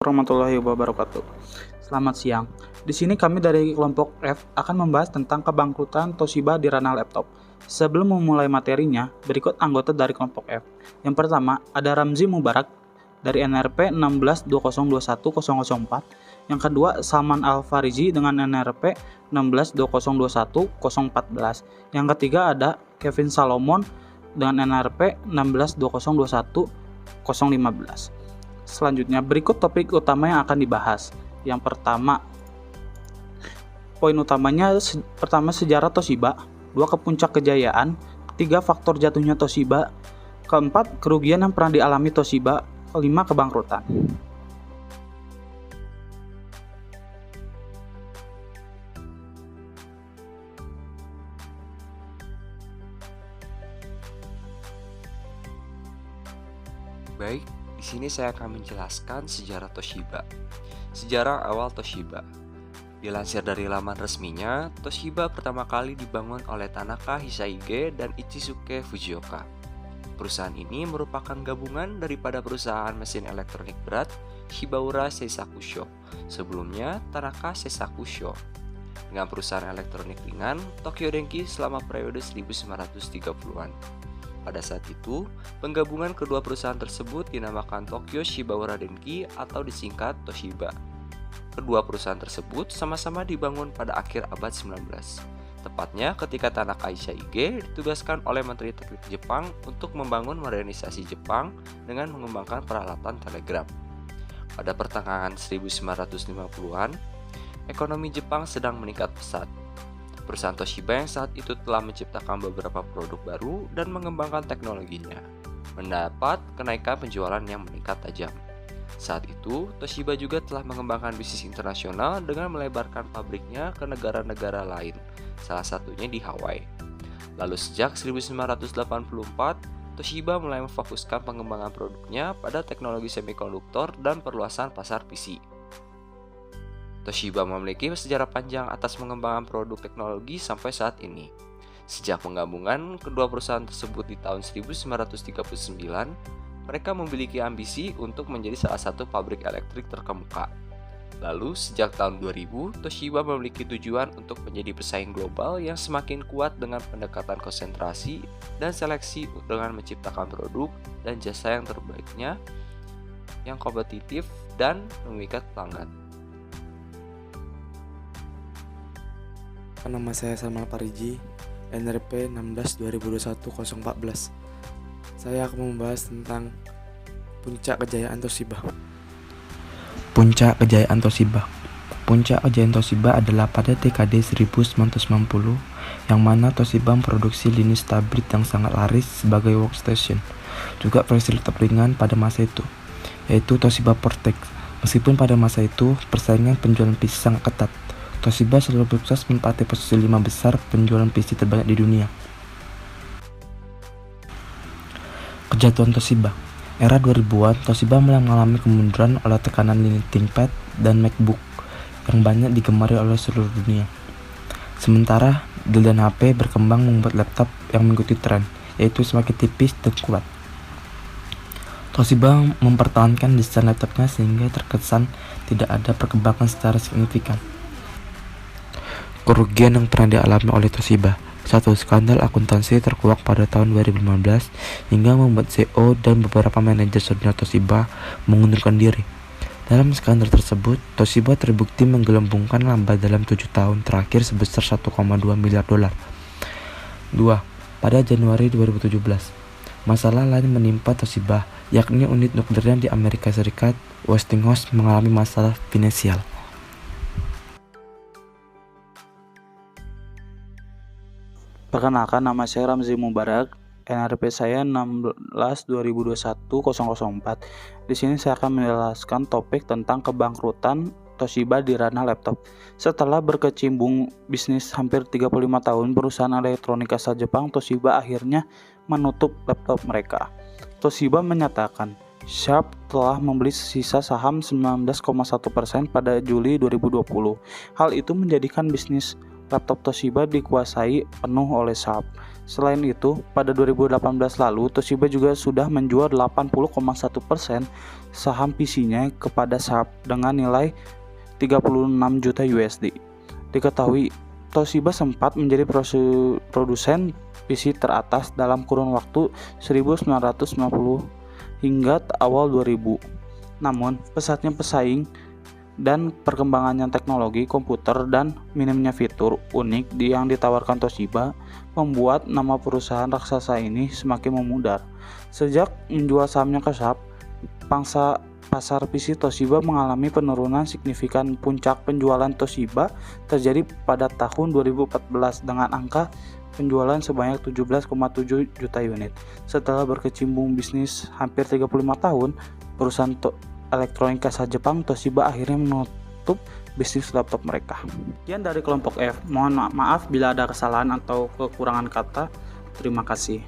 warahmatullahi wabarakatuh. Selamat siang. Di sini kami dari kelompok F akan membahas tentang kebangkrutan Toshiba di ranah laptop. Sebelum memulai materinya, berikut anggota dari kelompok F. Yang pertama, ada Ramzi Mubarak dari NRP 1620210004. Yang kedua, Salman Al-Farizi dengan NRP 1620210014. Yang ketiga ada Kevin Salomon dengan NRP 1620210015. Selanjutnya, berikut topik utama yang akan dibahas. Yang pertama, poin utamanya pertama sejarah Toshiba, 2 ke puncak kejayaan, 3 faktor jatuhnya Toshiba, keempat kerugian yang pernah dialami Toshiba, kelima kebangkrutan. Baik, di sini saya akan menjelaskan sejarah Toshiba. Sejarah awal Toshiba. Dilansir dari laman resminya, Toshiba pertama kali dibangun oleh Tanaka Hisaige dan Ichisuke Fujioka. Perusahaan ini merupakan gabungan daripada perusahaan mesin elektronik berat Shibaura Seisakusho, sebelumnya Tanaka Seisakusho, dengan perusahaan elektronik ringan Tokyo Denki selama periode 1930-an. Pada saat itu, penggabungan kedua perusahaan tersebut dinamakan Tokyo Shibaura Denki atau disingkat Toshiba. Kedua perusahaan tersebut sama-sama dibangun pada akhir abad 19. Tepatnya ketika Tanaka Hisaige ditugaskan oleh Menteri Teknik Jepang untuk membangun modernisasi Jepang dengan mengembangkan peralatan telegraf. Pada pertengahan 1950-an, ekonomi Jepang sedang meningkat pesat. Perusahaan Toshiba yang saat itu telah menciptakan beberapa produk baru dan mengembangkan teknologinya, mendapat kenaikan penjualan yang meningkat tajam. Saat itu, Toshiba juga telah mengembangkan bisnis internasional dengan melebarkan pabriknya ke negara-negara lain, salah satunya di Hawaii. Lalu sejak 1984, Toshiba mulai memfokuskan pengembangan produknya pada teknologi semikonduktor dan perluasan pasar PC. Toshiba memiliki sejarah panjang atas mengembangkan produk teknologi sampai saat ini. Sejak penggabungan kedua perusahaan tersebut di tahun 1939, mereka memiliki ambisi untuk menjadi salah satu pabrik elektrik terkemuka. Lalu, sejak tahun 2000, Toshiba memiliki tujuan untuk menjadi pesaing global yang semakin kuat dengan pendekatan konsentrasi dan seleksi dengan menciptakan produk dan jasa yang terbaiknya, yang kompetitif dan memikat pelanggan. Nama saya Salman Al-Farizi, NRP 1620210014. Saya akan membahas tentang puncak kejayaan Toshiba. Puncak kejayaan Toshiba. Puncak kejayaan Toshiba adalah pada dekade 1990, yang mana Toshiba memproduksi lini tablet yang sangat laris sebagai workstation, juga versi laptop ringan pada masa itu, yaitu Toshiba Portex. Meskipun pada masa itu persaingan penjualan PC sangat ketat, Toshiba selalu sukses menempati posisi 5 besar penjualan PC terbanyak di dunia. Kejatuhan Toshiba. Era 2000-an, Toshiba mulai mengalami kemunduran oleh tekanan lini ThinkPad dan MacBook yang banyak digemari oleh seluruh dunia. Sementara, giliran HP berkembang membuat laptop yang mengikuti tren, yaitu semakin tipis dan kuat. Toshiba mempertahankan desain laptopnya sehingga terkesan tidak ada perkembangan secara signifikan. Kerugian yang pernah dialami oleh Toshiba. 1. Skandal akuntansi terkuak pada tahun 2015 hingga membuat CEO dan beberapa manajer senior Toshiba mengundurkan diri. Dalam skandal tersebut, Toshiba terbukti menggelembungkan laba dalam 7 tahun terakhir sebesar 1,2 miliar dolar. 2. Pada Januari 2017, masalah lain menimpa Toshiba, yakni unit nuklirnya di Amerika Serikat, Westinghouse, mengalami masalah finansial. Perkenalkan, nama saya Ramzi Mubarak, NRP saya 1620210004. Di sini saya akan menjelaskan topik tentang kebangkrutan Toshiba di ranah laptop. Setelah berkecimpung bisnis hampir 35 tahun, perusahaan elektronik asal Jepang Toshiba akhirnya menutup laptop mereka. Toshiba menyatakan Sharp telah membeli sisa saham 19,1% pada Juli 2020. Hal itu menjadikan bisnis laptop Toshiba dikuasai penuh oleh Sharp. Selain itu, pada 2018 lalu Toshiba juga sudah menjual 80,1% saham PC-nya kepada Sharp dengan nilai 36 juta USD. Diketahui Toshiba sempat menjadi produsen PC teratas dalam kurun waktu 1990 hingga awal 2000. Namun, pesatnya pesaing dan perkembangannya teknologi komputer dan minimnya fitur unik yang ditawarkan Toshiba membuat nama perusahaan raksasa ini semakin memudar. Sejak menjual sahamnya ke Sharp, pangsa pasar PC Toshiba mengalami penurunan signifikan. Puncak penjualan Toshiba terjadi pada tahun 2014 dengan angka penjualan sebanyak 17,7 juta unit. Setelah berkecimpung bisnis hampir 35 tahun, perusahaan elektronik asal Jepang Toshiba akhirnya menutup bisnis laptop mereka. Sekian dari kelompok F. Mohon maaf bila ada kesalahan atau kekurangan kata. Terima kasih.